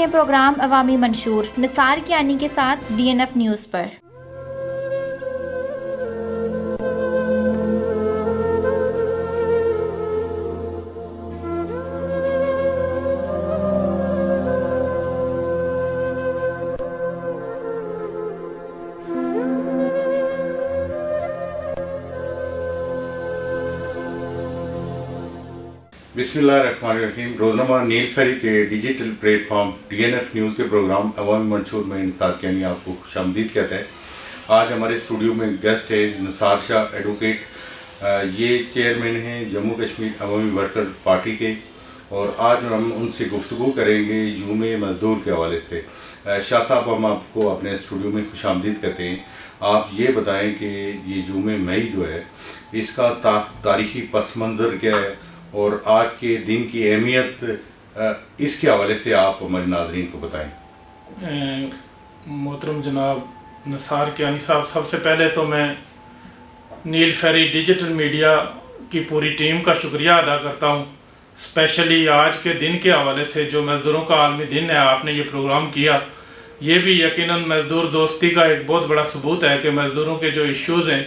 ہیں پروگرام عوامی منشور نثار کیانی کے ساتھ DNF نیوز پر۔ بسم اللہ الرحمن الرحیم۔ روزنامہ نیل فیری کے digital plate form DNF news کے پروگرام عوامی منشور میں نثار کیانی آپ کو خوش آمدید کہتا ہے۔ آج ہمارے اسٹوڈیو میں گیسٹ ہے نثار شاہ ایڈوکیٹ، یہ چیئرمین ہیں جموں کشمیر عوامی ورکر پارٹی کے، اور آج ہم ان سے گفتگو کریں گے یوم مزدور کے حوالے سے۔ شاہ صاحب، ہم آپ کو اپنے اسٹوڈیو میں خوش آمدید کہتے ہیں۔ آپ یہ بتائیں کہ یہ یوم مئی جو ہے اس کا تاریخی پس منظر کیا ہے، اور آج کے دن کی اہمیت اس کے حوالے سے آپ ہمارے ناظرین کو بتائیں۔ محترم جناب نثار کیانی صاحب، سب سے پہلے تو میں نیل فیری ڈیجیٹل میڈیا کی پوری ٹیم کا شکریہ ادا کرتا ہوں، اسپیشلی آج کے دن کے حوالے سے جو مزدوروں کا عالمی دن ہے، آپ نے یہ پروگرام کیا، یہ بھی یقیناً مزدور دوستی کا ایک بہت بڑا ثبوت ہے کہ مزدوروں کے جو ایشوز ہیں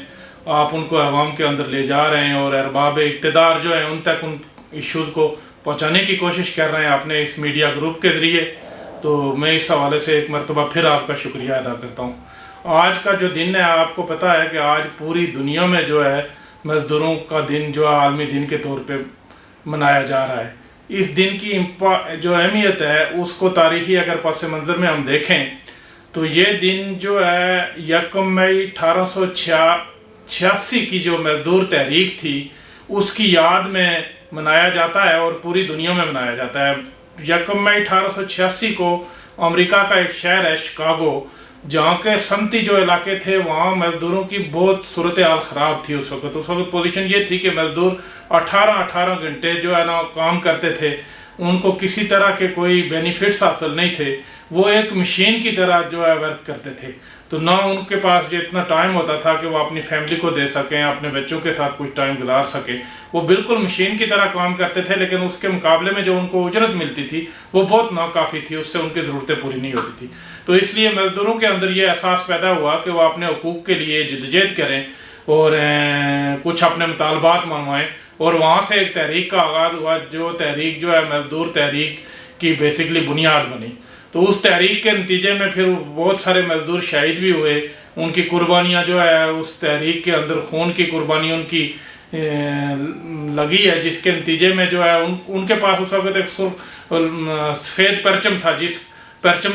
آپ ان کو عوام کے اندر لے جا رہے ہیں، اور ارباب اقتدار جو ہیں ان تک ان ایشوز کو پہنچانے کی کوشش کر رہے ہیں اپنے اس میڈیا گروپ کے ذریعے۔ تو میں اس حوالے سے ایک مرتبہ پھر آپ کا شکریہ ادا کرتا ہوں۔ آج کا جو دن ہے، آپ کو پتہ ہے کہ آج پوری دنیا میں جو ہے مزدوروں کا دن جو ہے عالمی دن کے طور پہ منایا جا رہا ہے۔ اس دن کی جو اہمیت ہے اس کو تاریخی اگر پس منظر میں ہم دیکھیں تو یہ دن جو ہے 1 مئی 1886 کی جو مزدور تحریک تھی اس کی یاد میں منایا جاتا ہے، اور پوری دنیا میں منایا جاتا ہے۔ 1 مئی 1886 کو امریکہ کا ایک شہر ہے شکاگو، جہاں کے صنعتی جو علاقے تھے وہاں مزدوروں کی بہت صورتحال خراب تھی۔ اس وقت پوزیشن یہ تھی کہ مزدور 18 گھنٹے جو ہے نا کام کرتے تھے، ان کو کسی طرح کے کوئی بینیفٹس حاصل نہیں تھے، وہ ایک مشین کی طرح جو ہے ورک کرتے تھے۔ تو نہ ان کے پاس جو اتنا ٹائم ہوتا تھا کہ وہ اپنی فیملی کو دے سکیں، اپنے بچوں کے ساتھ کچھ ٹائم گزار سکیں، وہ بالکل مشین کی طرح کام کرتے تھے، لیکن اس کے مقابلے میں جو ان کو اجرت ملتی تھی وہ بہت ناکافی تھی، اس سے ان کی ضرورتیں پوری نہیں ہوتی تھی۔ تو اس لیے مزدوروں کے اندر یہ احساس پیدا ہوا کہ وہ اپنے حقوق کے لیے جدوجہد کریں اور کچھ اپنے مطالبات منوائیں، اور وہاں سے ایک تحریک کا آغاز ہوا، جو تحریک جو ہے مزدور تحریک کی بیسکلی بنیاد بنی۔ تو اس تحریک کے نتیجے میں پھر بہت سارے مزدور شہید بھی ہوئے، ان کی قربانیاں جو ہے اس تحریک کے اندر خون کی قربانی ان کی لگی ہے، جس کے نتیجے میں جو ہے ان کے پاس اس وقت ایک سفید پرچم تھا، جس پرچم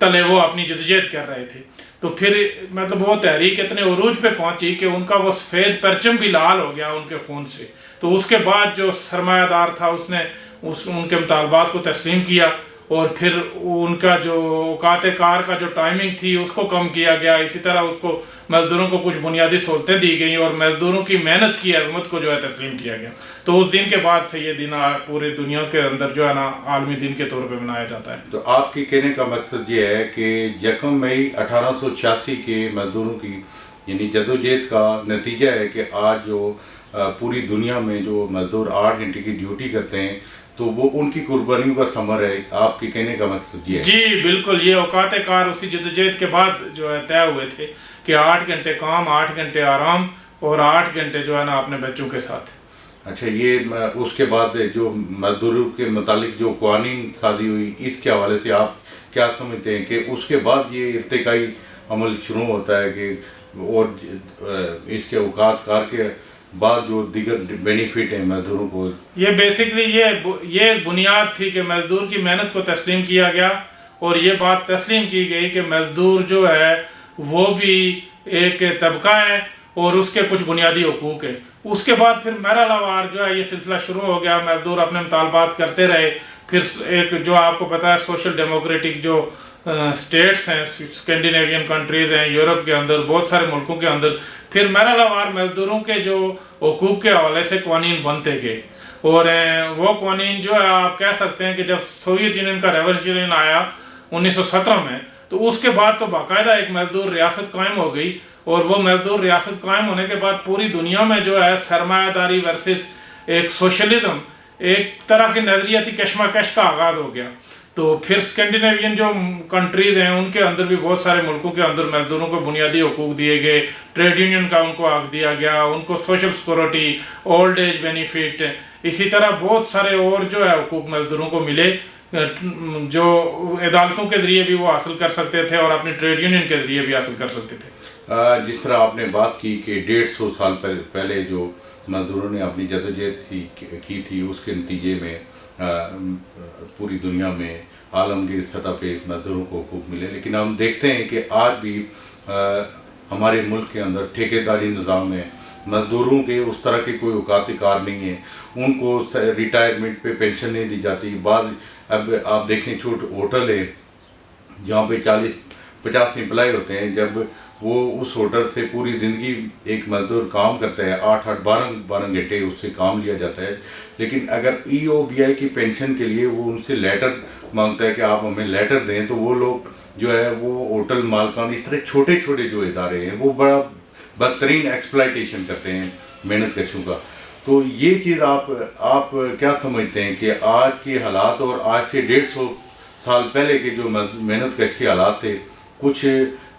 تلے وہ اپنی جدوجہد کر رہے تھے۔ تو پھر مطلب وہ تحریک اتنے عروج پہ پہنچی کہ ان کا وہ سفید پرچم بھی لال ہو گیا ان کے خون سے۔ تو اس کے بعد جو سرمایہ دار تھا اس نے ان کے مطالبات کو تسلیم کیا، اور پھر ان کا جو اوقات کار کا جو ٹائمنگ تھی اس کو کم کیا گیا۔ اسی طرح اس کو مزدوروں کو کچھ بنیادی سہولتیں دی گئیں، اور مزدوروں کی محنت کی عظمت کو جو ہے تسلیم کیا گیا۔ تو اس دن کے بعد سے یہ دن پورے دنیا کے اندر جو ہے نا عالمی دن کے طور پہ منایا جاتا ہے۔ تو آپ کے کہنے کا مقصد یہ ہے کہ 1 مئی 1886 کے مزدوروں کی یعنی جدوجہد کا نتیجہ ہے کہ آج جو پوری دنیا میں جو مزدور 8 گھنٹے کی ڈیوٹی کرتے ہیں تو وہ ان کی قربانیوں کا ثمر ہے۔ آپ کے کہنے کا مقصد یہ ہے؟ جی بالکل، یہ اوقات کار اسی جدوجہد کے بعد جو ہے طے ہوئے تھے کہ 8 گھنٹے کام، 8 گھنٹے آرام، اور 8 گھنٹے جو ہے نا اپنے بچوں کے ساتھ۔ اچھا، یہ اس کے بعد جو مزدوروں کے متعلق جو قوانین سازی ہوئی، اس کے حوالے سے آپ کیا سمجھتے ہیں کہ اس کے بعد یہ ارتقائی عمل شروع ہوتا ہے کہ اور اس کے اوقات کار کے بعد جو دیگر بینیفٹ ہیں مزدوروں کو؟ یہ بیسکلی یہ بنیاد تھی کہ مزدور کی محنت کو تسلیم کیا گیا، اور یہ بات تسلیم کی گئی کہ مزدور جو ہے وہ بھی ایک طبقہ ہے اور اس کے کچھ بنیادی حقوق ہیں۔ اس کے بعد پھر مرحلہ وار جو ہے یہ سلسلہ شروع ہو گیا، مزدور اپنے مطالبات کرتے رہے۔ پھر ایک جو آپ کو پتہ ہے سوشل ڈیموکریٹک جو اسٹیٹس ہیں، اسکینڈینیوین کنٹریز ہیں، یورپ کے اندر بہت سارے ملکوں کے اندر پھر مرحلہ وار مزدوروں کے جو حقوق کے حوالے سے قوانین بنتے گئے، اور وہ قوانین جو ہے آپ کہہ سکتے ہیں کہ جب سوویت یونین کا ریولوشن آیا 1917 میں، تو اس کے بعد تو باقاعدہ ایک مزدور ریاست قائم ہو گئی، اور وہ مزدور ریاست قائم ہونے کے بعد پوری دنیا میں جو ہے سرمایہ داری ورسز ایک سوشلزم، ایک طرح کی نظریاتی کشمکش کا آغاز ہو گیا۔ تو پھر اسکینڈینیوین جو کنٹریز ہیں ان کے اندر بھی بہت سارے ملکوں کے اندر مزدوروں کو بنیادی حقوق دیے گئے، ٹریڈ یونین کا ان کو حق دیا گیا، ان کو social security, old age benefit, اسی طرح بہت سارے اور جو ہے حقوق مزدوروں کو ملے جو عدالتوں کے ذریعے بھی وہ حاصل کر سکتے تھے اور اپنی ٹریڈ یونین کے ذریعے بھی حاصل کر سکتے تھے۔ جس طرح آپ نے بات کی کہ 150 سال پہلے جو مزدوروں نے اپنی جدوجہد کی تھی، اس کے نتیجے میں پوری دنیا میں عالمگیر سطح پہ مزدوروں کو حقوق ملے، لیکن ہم دیکھتے ہیں کہ آج بھی ہمارے ملک کے اندر ٹھیکیداری نظام ہے، مزدوروں کے اس طرح کے کوئی اوقات کار نہیں ہیں، ان کو ریٹائرمنٹ پہ پینشن نہیں دی جاتی۔ بعض اب آپ دیکھیں چھوٹے ہوٹل ہے جہاں پہ 40-50 امپلائی ہوتے ہیں، جب وہ اس ہوٹل سے پوری زندگی ایک مزدور کام کرتا ہے، 8-8 12 گھنٹے اس سے کام لیا جاتا ہے، لیکن اگر EOBI کی پینشن کے لیے وہ ان سے لیٹر مانگتا ہے کہ آپ ہمیں لیٹر دیں، تو وہ لوگ جو ہے وہ ہوٹل مالکان، اس طرح چھوٹے چھوٹے جو ادارے ہیں وہ بڑا بدترین ایکسپلائٹیشن کرتے ہیں محنت کشوں کا۔ تو یہ چیز آپ کیا سمجھتے ہیں کہ آج کے حالات اور آج سے 150 سال پہلے کے جو محنت کش کے حالات تھے کچھ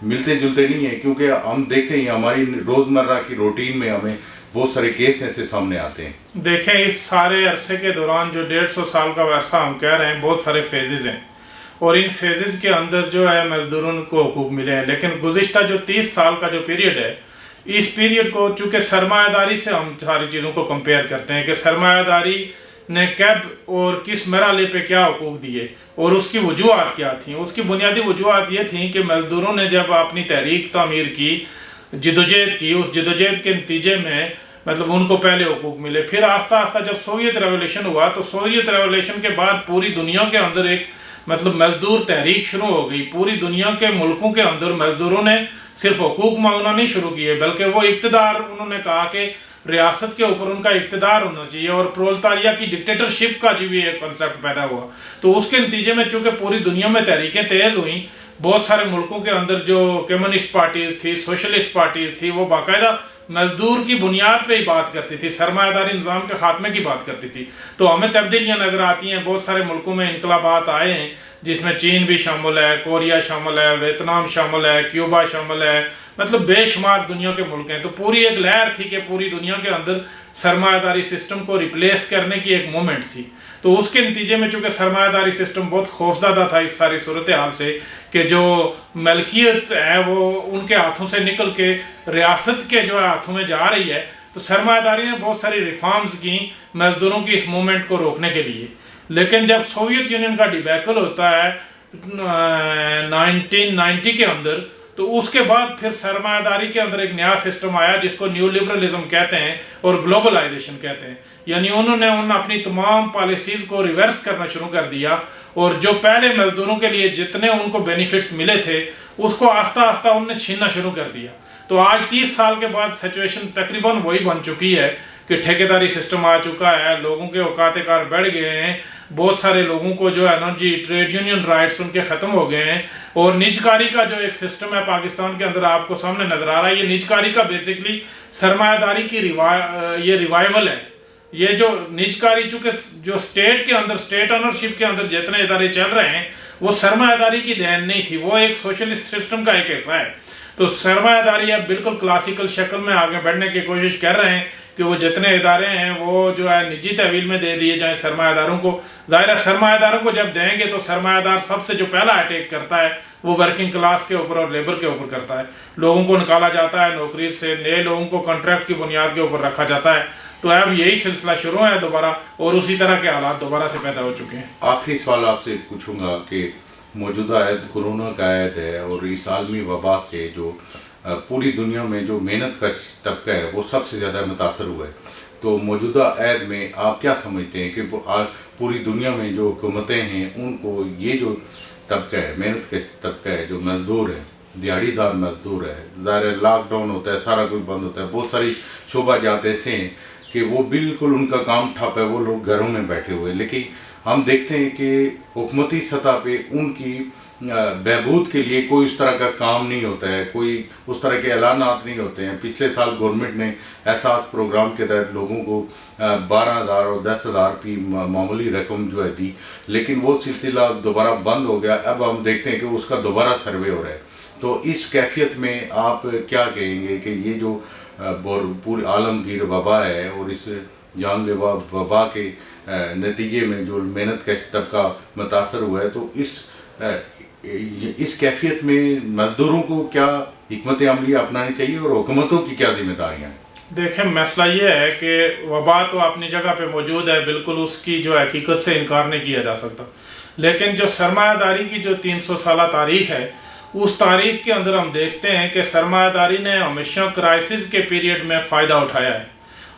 ملتے جلتے نہیں ہیں؟ کیونکہ ہم دیکھتے ہیں ہماری روزمرہ کی روٹین میں ہمیں بہت سارے کیس ایسے سامنے آتے ہیں۔ دیکھیں اس سارے عرصے کے دوران جو 150 سال کا عرصہ ہم کہہ رہے ہیں، بہت سارے فیزز ہیں اور ان فیزز کے اندر جو ہے مزدوروں کو حقوق ملے ہیں، لیکن گزشتہ جو 30 سال کا جو پیریڈ ہے، اس پیریڈ کو چونکہ سرمایہ داری سے ہم ساری چیزوں کو کمپیئر کرتے ہیں کہ سرمایہ داری نے کب اور کس مرحلے پہ کیا حقوق دیے اور اس کی وجوہات کیا تھیں۔ اس کی بنیادی وجوہات یہ تھیں کہ مزدوروں نے جب اپنی تحریک تعمیر کی، جدوجہد کی، اس جدوجہد کے نتیجے میں مطلب ان کو پہلے حقوق ملے، پھر آہستہ آہستہ جب سوویت ریولیوشن ہوا تو سوویت ریولیوشن کے بعد پوری دنیا کے اندر ایک مطلب مزدور تحریک شروع ہو گئی۔ پوری دنیا کے ملکوں کے اندر مزدوروں نے صرف حقوق مانگنا نہیں شروع کیے، بلکہ وہ اقتدار، انہوں نے کہا کہ ریاست کے اوپر ان کا اقتدار ہونا چاہیے اور پرولتاریہ کی ڈکٹیٹرشپ کا جو بھی ایک کنسیپٹ پیدا ہوا۔ تو اس کے نتیجے میں چونکہ پوری دنیا میں تحریکیں تیز ہوئیں، بہت سارے ملکوں کے اندر جو کمیونسٹ پارٹیز تھی، سوشلسٹ پارٹیز تھی، وہ باقاعدہ مزدور کی بنیاد پہ ہی بات کرتی تھی، سرمایہ داری نظام کے خاتمے کی بات کرتی تھی۔ تو ہمیں تبدیلیاں نظر آتی ہیں، بہت سارے ملکوں میں انقلابات آئے ہیں جس میں چین بھی شامل ہے، کوریا شامل ہے، ویتنام شامل ہے، کیوبا شامل ہے، مطلب بے شمار دنیا کے ملک ہیں۔ تو پوری ایک لہر تھی کہ پوری دنیا کے اندر سرمایہ داری سسٹم کو ریپلیس کرنے کی ایک مومنٹ تھی۔ تو اس کے نتیجے میں چونکہ سرمایہ داری سسٹم بہت خوفزدہ تھا اس ساری صورتحال سے کہ جو ملکیت ہے وہ ان کے ہاتھوں سے نکل کے ریاست کے جو ہے ہاتھوں میں جا رہی ہے، تو سرمایہ داری نے بہت ساری ریفارمز کی مزدوروں کی اس موومنٹ کو روکنے کے لیے۔ لیکن جب سوویت یونین کا ڈیبیکل ہوتا ہے 1990 کے اندر، تو اس کے بعد پھر سرمایہ داری کے اندر ایک نیا سسٹم آیا جس کو نیو لبرلزم کہتے ہیں اور گلوبلائزیشن کہتے ہیں۔ یعنی انہوں نے اپنی تمام پالیسیز کو ریورس کرنا شروع کر دیا اور جو پہلے مزدوروں کے لیے جتنے ان کو بینیفٹس ملے تھے اس کو آہستہ آہستہ انہوں نے چھیننا شروع کر دیا۔ تو آج 30 سال کے بعد سچویشن تقریباً وہی بن چکی ہے کہ ٹھیکیداری سسٹم آ چکا ہے، لوگوں کے اوقات کار بڑھ گئے ہیں، بہت سارے لوگوں کو جو ہے نا جی ٹریڈ یونین رائٹس ان کے ختم ہو گئے ہیں، اور نجکاری کا جو ایک سسٹم ہے پاکستان کے اندر آپ کو سامنے نظر آ رہا ہے۔ یہ نجکاری کا بیسکلی سرمایہ داری کی یہ ریوائول ہے۔ یہ جو نجکاری چونکہ جو سٹیٹ کے اندر، سٹیٹ آنرشپ کے اندر جتنے ادارے چل رہے ہیں وہ سرمایہ داری کی دین نہیں تھی، وہ ایک سوشلسٹ سسٹم کا ایک حصہ ہے۔ تو سرمایہ داری اب بالکل کلاسیکل شکل میں آگے بڑھنے کی کوشش کر رہے ہیں کہ وہ جتنے ادارے ہیں وہ جو ہے نجی تحویل میں دے دیے جائیں سرمایہ داروں کو۔ ظاہر ہے سرمایہ داروں کو جب دیں گے تو سرمایہ دار سب سے جو پہلا اٹیک کرتا ہے وہ ورکنگ کلاس کے اوپر اور لیبر کے اوپر کرتا ہے۔ لوگوں کو نکالا جاتا ہے نوکری سے، نئے لوگوں کو کانٹریکٹ کی بنیاد کے اوپر رکھا جاتا ہے۔ تو اب یہی سلسلہ شروع ہے دوبارہ، اور اسی طرح کے حالات دوبارہ سے پیدا ہو چکے ہیں۔ آخری سوال آپ سے پوچھوں گا کہ موجودہ عہد کورونا کا عہد ہے اور اس عالمی وبا سے جو پوری دنیا میں جو محنت کا طبقہ ہے وہ سب سے زیادہ متاثر ہوا ہے، تو موجودہ عہد میں آپ کیا سمجھتے ہیں کہ پوری دنیا میں جو حکومتیں ہیں ان کو یہ جو طبقہ ہے، محنت کا طبقہ ہے، جو مزدور ہے، دیہڑی دار مزدور ہے، ظاہر لاک ڈاؤن ہوتا ہے، سارا کچھ بند ہوتا ہے، بہت ساری شعبہ جات ایسے ہیں کہ وہ بالکل ان کا کام ٹھپ ہے، وہ لوگ گھروں میں بیٹھے ہوئے ہیں، لیکن ہم دیکھتے ہیں کہ حکومتی سطح پہ ان کی بہبود کے لیے کوئی اس طرح کا کام نہیں ہوتا ہے، کوئی اس طرح کے اعلانات نہیں ہوتے ہیں۔ پچھلے سال گورنمنٹ نے احساس پروگرام کے تحت لوگوں کو 12,000 اور 10,000 کی معمولی رقم جو ہے دی، لیکن وہ سلسلہ دوبارہ بند ہو گیا۔ اب ہم دیکھتے ہیں کہ اس کا دوبارہ سروے ہو رہا ہے۔ تو اس کیفیت میں آپ کیا کہیں گے کہ یہ جو پوری عالمگیر وبا ہے اور اس جان لیوا وبا کے نتیجے میں جو محنت کش طبقہ متاثر ہوا ہے، تو اس کیفیت میں مزدوروں کو کیا حکمت عملی اپنانی چاہیے اور حکومتوں کی کیا ذمہ داریاں ہیں؟ دیکھیں، مسئلہ یہ ہے کہ وبا تو اپنی جگہ پہ موجود ہے، بالکل اس کی جو حقیقت سے انکار نہیں کیا جا سکتا، لیکن جو سرمایہ داری کی جو 300 سالہ تاریخ ہے، اس تاریخ کے اندر ہم دیکھتے ہیں کہ سرمایہ داری نے ہمیشہ کرائسس کے پیریڈ میں فائدہ اٹھایا ہے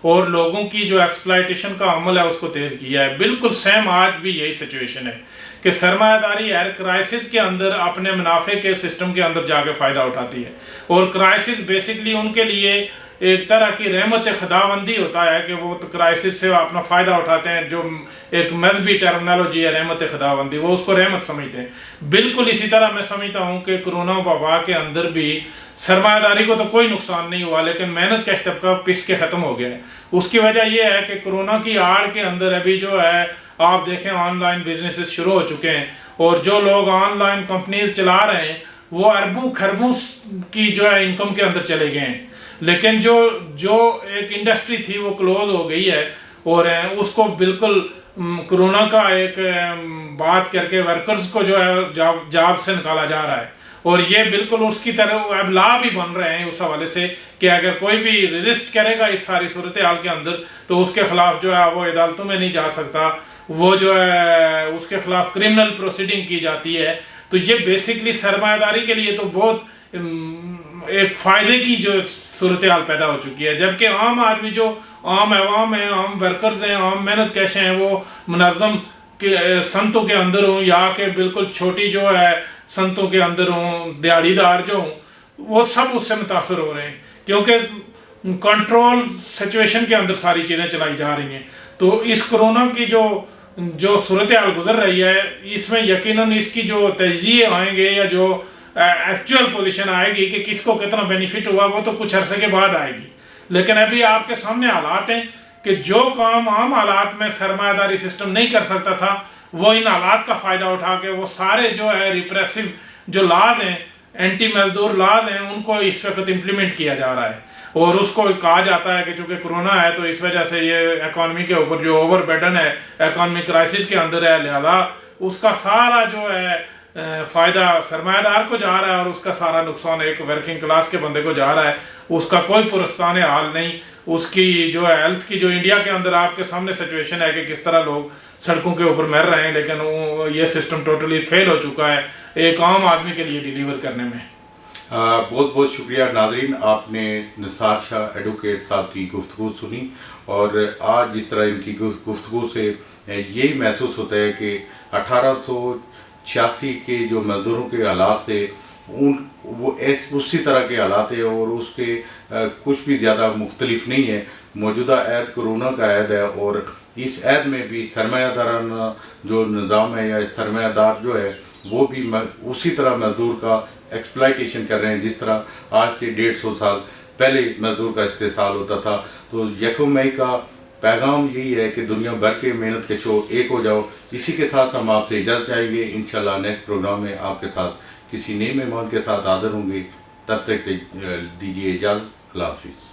اور لوگوں کی جو ایکسپلائٹیشن کا عمل ہے اس کو تیز کیا ہے۔ بالکل سیم آج بھی یہی سچویشن ہے کہ سرمایہ داری ہر کرائسس کے اندر اپنے منافع کے سسٹم کے اندر جا کے فائدہ اٹھاتی ہے، اور کرائسس بیسکلی ان کے لیے ایک طرح کی رحمت خداوندی ہوتا ہے کہ وہ کرائسس سے اپنا فائدہ اٹھاتے ہیں، جو ایک مذہبی ٹرمنالوجی ہے رحمت خداوندی، وہ اس کو رحمت سمجھتے ہیں۔ بالکل اسی طرح میں سمجھتا ہوں کہ کرونا وبا کے اندر بھی سرمایہ داری کو تو کوئی نقصان نہیں ہوا، لیکن محنت کش طبقہ پس کے ختم ہو گیا ہے۔ اس کی وجہ یہ ہے کہ کرونا کی آڑ کے اندر ابھی جو ہے آپ دیکھیں آن لائن بزنسز شروع ہو چکے ہیں، اور جو لوگ آن لائن کمپنیز چلا رہے ہیں وہ اربوں خربوں کی جو ہے انکم کے اندر چلے گئے ہیں، لیکن جو ایک انڈسٹری تھی وہ کلوز ہو گئی ہے، اور اس کو بالکل کرونا کا ایک بات کر کے ورکرز کو جو ہے جاب سے نکالا جا رہا ہے، اور یہ بالکل اس کی طرح اب لا بھی بن رہے ہیں اس حوالے سے کہ اگر کوئی بھی ریزسٹ کرے گا اس ساری صورتحال کے اندر تو اس کے خلاف جو ہے وہ عدالتوں میں نہیں جا سکتا، وہ جو ہے اس کے خلاف کرمنل پروسیڈنگ کی جاتی ہے۔ تو یہ بیسکلی سرمایہ داری کے لیے تو بہت ایک فائدے کی جو صورتحال پیدا ہو چکی ہے، جبکہ عام آدمی جو عام عوام ہیں، عام ورکرز ہیں، عام محنت کش ہیں، وہ منظم صنعتوں کے اندر ہوں یا کہ بالکل چھوٹی جو ہے صنعتوں کے اندر ہوں، دیہڑی دار جو ہوں، وہ سب اس سے متاثر ہو رہے ہیں، کیونکہ کنٹرول سچویشن کے اندر ساری چیزیں چلائی جا رہی ہیں۔ تو اس کرونا کی جو صورتحال گزر رہی ہے، اس میں یقیناً اس کی جو تجزیے آئیں گے یا جو ایکچوئل پوزیشن آئے گی کہ کس کو کتنا بینیفٹ ہوا، وہ تو کچھ عرصے کے بعد آئے گی، لیکن ابھی آپ کے سامنے حالات ہیں کہ جو کام عام حالات میں سرمایہ داری سسٹم نہیں کر سکتا تھا، وہ ان حالات کا فائدہ اٹھا کے وہ سارے جو ہے ریپریسو جو لاز ہیں، اینٹی مزدور لاز ہیں، ان کو اس وقت امپلیمنٹ کیا جا رہا ہے، اور اس کو کہا جاتا ہے کہ چونکہ کرونا ہے تو اس وجہ سے یہ اکانومی کے اوپر جو اوور برڈن ہے اکانومی کرائسس کے اندر ہے، لہذا اس کا سارا جو ہے فائدہ سرمایہ دار کو جا رہا ہے اور اس کا سارا نقصان ایک ورکنگ کلاس کے بندے کو جا رہا ہے، اس کا کوئی پرستان حال نہیں۔ اس کی جو ہے ہیلتھ کی جو انڈیا کے اندر آپ کے سامنے سچویشن ہے کہ کس طرح لوگ سڑکوں کے اوپر مر رہے ہیں، لیکن یہ سسٹم ٹوٹلی فیل ہو چکا ہے ایک عام آدمی کے لیے ڈیلیور کرنے میں۔ بہت بہت شکریہ ناظرین، آپ نے نثار شاہ ایڈوکیٹ صاحب کی گفتگو سنی، اور آج جس طرح ان کی گفتگو سے یہی محسوس ہوتا ہے کہ 1886 کے جو مزدوروں کے حالات تھے وہ اسی طرح کے حالات ہیں، اور اس کے کچھ بھی زیادہ مختلف نہیں ہے۔ موجودہ عہد کرونا کا عہد ہے، اور اس عہد میں بھی سرمایہ دارانہ جو نظام ہے یا سرمایہ دار جو ہے وہ بھی اسی طرح مزدور کا ایکسپلائٹیشن کر رہے ہیں جس طرح آج سے 150 سال پہلے مزدور کا استحصال ہوتا تھا۔ تو 1 مئی کا پیغام یہی ہے کہ دنیا بھر کے محنت کشوں ایک ہو جاؤ۔ اسی کے ساتھ ہم آپ سے اجازت چاہیں گے، انشاءاللہ نیکسٹ پروگرام میں آپ کے ساتھ کسی نئے مہمان کے ساتھ حاضر ہوں گے۔ تب تک دیجیے اجازت، اللہ حافظ۔